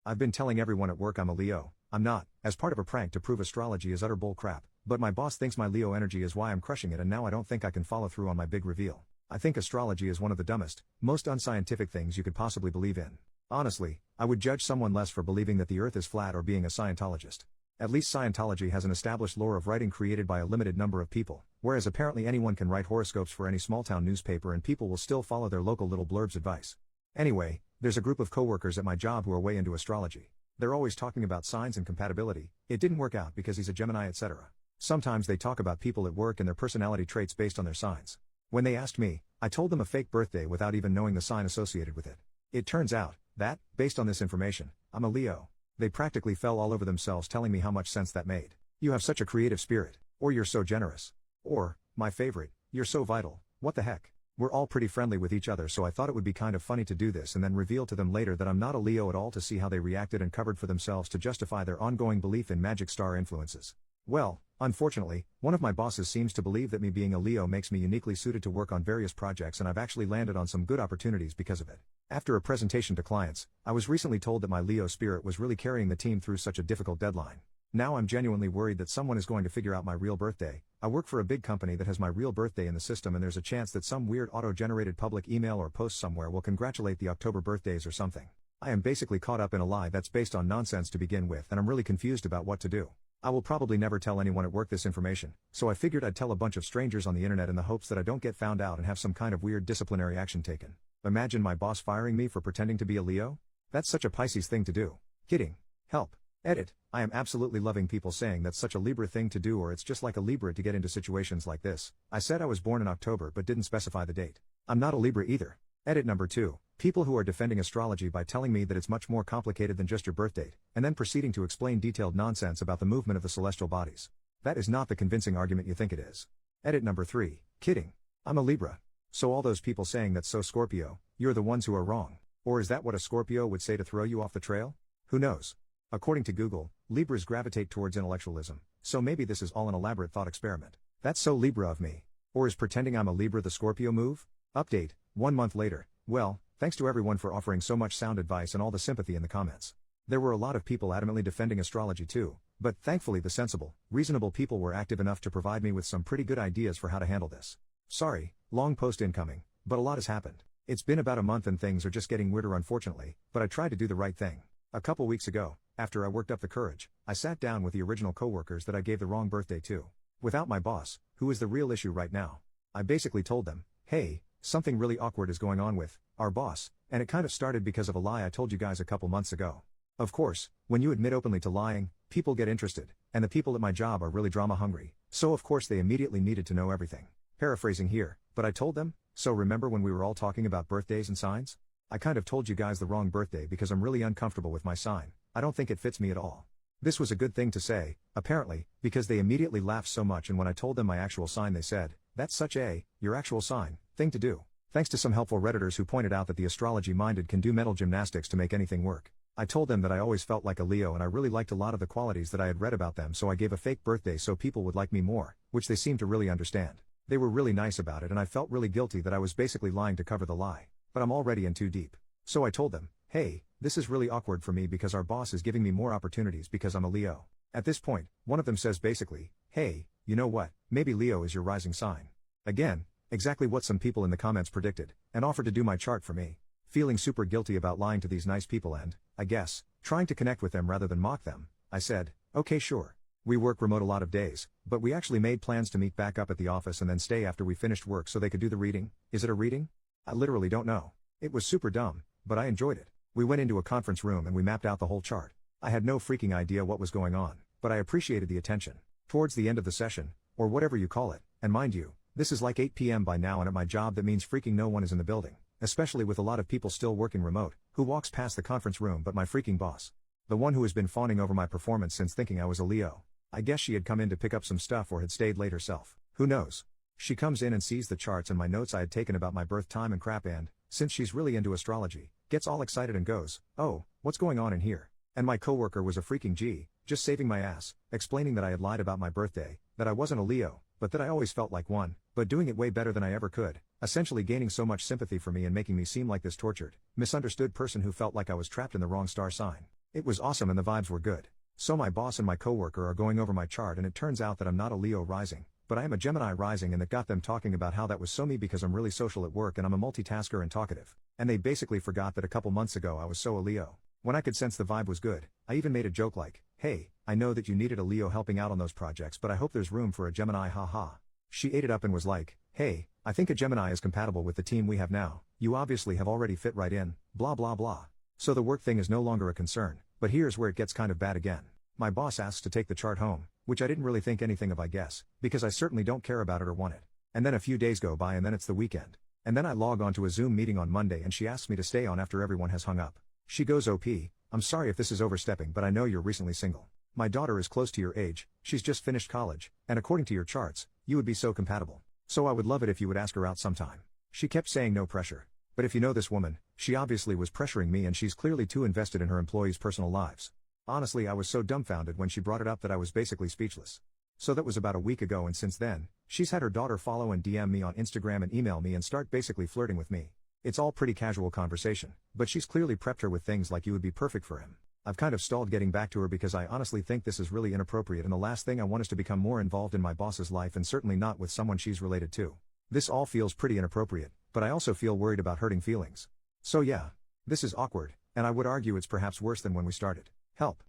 I've been telling everyone at work I'm a Leo. I'm not, as part of a prank to prove astrology is utter bull crap, but my boss thinks my Leo energy is why I'm crushing it, and now I don't think I can follow through on my big reveal. I think astrology is one of the dumbest, most unscientific things you could possibly believe in. Honestly, I would judge someone less for believing that the earth is flat or being a Scientologist. At least Scientology has an established lore of writing created by a limited number of people, whereas apparently anyone can write horoscopes for any small-town newspaper and people will still follow their local little blurb's advice. Anyway, there's a group of coworkers at my job who are way into astrology. They're always talking about signs and compatibility. It didn't work out because he's a Gemini, etc. Sometimes they talk about people at work and their personality traits based on their signs. When they asked me, I told them a fake birthday without even knowing the sign associated with it. It turns out that, based on this information, I'm a Leo. They practically fell all over themselves telling me how much sense that made. You have such a creative spirit. Or you're so generous. Or, my favorite, you're so vital. What the heck? We're all pretty friendly with each other, so I thought it would be kind of funny to do this and then reveal to them later that I'm not a Leo at all, to see how they reacted and covered for themselves to justify their ongoing belief in magic star influences. Well, unfortunately, one of my bosses seems to believe that me being a Leo makes me uniquely suited to work on various projects, and I've actually landed on some good opportunities because of it. After a presentation to clients, I was recently told that my Leo spirit was really carrying the team through such a difficult deadline. Now I'm genuinely worried that someone is going to figure out my real birthday. I work for a big company that has my real birthday in the system, and there's a chance that some weird auto-generated public email or post somewhere will congratulate the October birthdays or something. I am basically caught up in a lie that's based on nonsense to begin with, and I'm really confused about what to do. I will probably never tell anyone at work this information, so I figured I'd tell a bunch of strangers on the internet in the hopes that I don't get found out and have some kind of weird disciplinary action taken. Imagine my boss firing me for pretending to be a Leo? That's such a Pisces thing to do. Kidding. Help. Edit. I am absolutely loving people saying that's such a Libra thing to do, or it's just like a Libra to get into situations like this. I said I was born in October but didn't specify the date. I'm not a Libra either. Edit number 2. People who are defending astrology by telling me that it's much more complicated than just your birth date, and then proceeding to explain detailed nonsense about the movement of the celestial bodies. That is not the convincing argument you think it is. Edit number 3. Kidding. I'm a Libra. So all those people saying that's so Scorpio, you're the ones who are wrong. Or is that what a Scorpio would say to throw you off the trail? Who knows? According to Google, Libras gravitate towards intellectualism, so maybe this is all an elaborate thought experiment. That's so Libra of me. Or is pretending I'm a Libra the Scorpio move? Update, 1 month later. Well, thanks to everyone for offering so much sound advice and all the sympathy in the comments. There were a lot of people adamantly defending astrology too, but thankfully the sensible, reasonable people were active enough to provide me with some pretty good ideas for how to handle this. Sorry, long post incoming, but a lot has happened. It's been about a month and things are just getting weirder unfortunately, but I tried to do the right thing. A couple weeks ago, after I worked up the courage, I sat down with the original coworkers that I gave the wrong birthday to. Without my boss, who is the real issue right now. I basically told them, hey, something really awkward is going on with our boss, and it kind of started because of a lie I told you guys a couple months ago. Of course, when you admit openly to lying, people get interested, and the people at my job are really drama hungry, so of course they immediately needed to know everything. Paraphrasing here, but I told them, so remember when we were all talking about birthdays and signs? I kind of told you guys the wrong birthday because I'm really uncomfortable with my sign. I don't think it fits me at all. This was a good thing to say, apparently, because they immediately laughed so much, and when I told them my actual sign they said, that's such a, your actual sign, thing to do. Thanks to some helpful Redditors who pointed out that the astrology-minded can do mental gymnastics to make anything work. I told them that I always felt like a Leo and I really liked a lot of the qualities that I had read about them, so I gave a fake birthday so people would like me more, which they seemed to really understand. They were really nice about it and I felt really guilty that I was basically lying to cover the lie. But I'm already in too deep. So I told them, hey, this is really awkward for me because our boss is giving me more opportunities because I'm a Leo. At this point, one of them says basically, hey, you know what, maybe Leo is your rising sign. Again, exactly what some people in the comments predicted, and offered to do my chart for me. Feeling super guilty about lying to these nice people and, I guess, trying to connect with them rather than mock them, I said, okay sure. We work remote a lot of days, but we actually made plans to meet back up at the office and then stay after we finished work so they could do the reading. Is it a reading? I literally don't know. It was super dumb, but I enjoyed it. We went into a conference room and we mapped out the whole chart. I had no freaking idea what was going on, but I appreciated the attention. Towards the end of the session, or whatever you call it, and mind you, this is like 8 p.m. by now, and at my job that means freaking no one is in the building, especially with a lot of people still working remote, who walks past the conference room but my freaking boss. The one who has been fawning over my performance since thinking I was a Leo. I guess she had come in to pick up some stuff or had stayed late herself. Who knows? She comes in and sees the charts and my notes I had taken about my birth time and crap, and, since she's really into astrology, gets all excited and goes, oh, what's going on in here? And my coworker was a freaking G, just saving my ass, explaining that I had lied about my birthday, that I wasn't a Leo, but that I always felt like one, but doing it way better than I ever could, essentially gaining so much sympathy for me and making me seem like this tortured, misunderstood person who felt like I was trapped in the wrong star sign. It was awesome and the vibes were good. So my boss and my coworker are going over my chart and it turns out that I'm not a Leo rising, but I am a Gemini rising, and that got them talking about how that was so me because I'm really social at work and I'm a multitasker and talkative. And they basically forgot that a couple months ago I was so a Leo. When I could sense the vibe was good, I even made a joke like, "Hey, I know that you needed a Leo helping out on those projects, but I hope there's room for a Gemini, haha." She ate it up and was like, "Hey, I think a Gemini is compatible with the team we have now, you obviously have already fit right in, blah blah blah. So the work thing is no longer a concern, but here's where it gets kind of bad again. My boss asks to take the chart home, which I didn't really think anything of, I guess, because I certainly don't care about it or want it. And then a few days go by and then it's the weekend. And then I log on to a Zoom meeting on Monday and she asks me to stay on after everyone has hung up. She goes, "OP, I'm sorry if this is overstepping, but I know you're recently single. My daughter is close to your age, she's just finished college, and according to your charts, you would be so compatible. So I would love it if you would ask her out sometime." She kept saying no pressure. But if you know this woman, she obviously was pressuring me and she's clearly too invested in her employees' personal lives. Honestly, I was so dumbfounded when she brought it up that I was basically speechless. So that was about a week ago, and since then, she's had her daughter follow and DM me on Instagram and email me and start basically flirting with me. It's all pretty casual conversation, but she's clearly prepped her with things like, "You would be perfect for him." I've kind of stalled getting back to her because I honestly think this is really inappropriate, and the last thing I want is to become more involved in my boss's life, and certainly not with someone she's related to. This all feels pretty inappropriate, but I also feel worried about hurting feelings. So yeah, this is awkward, and I would argue it's perhaps worse than when we started. Help.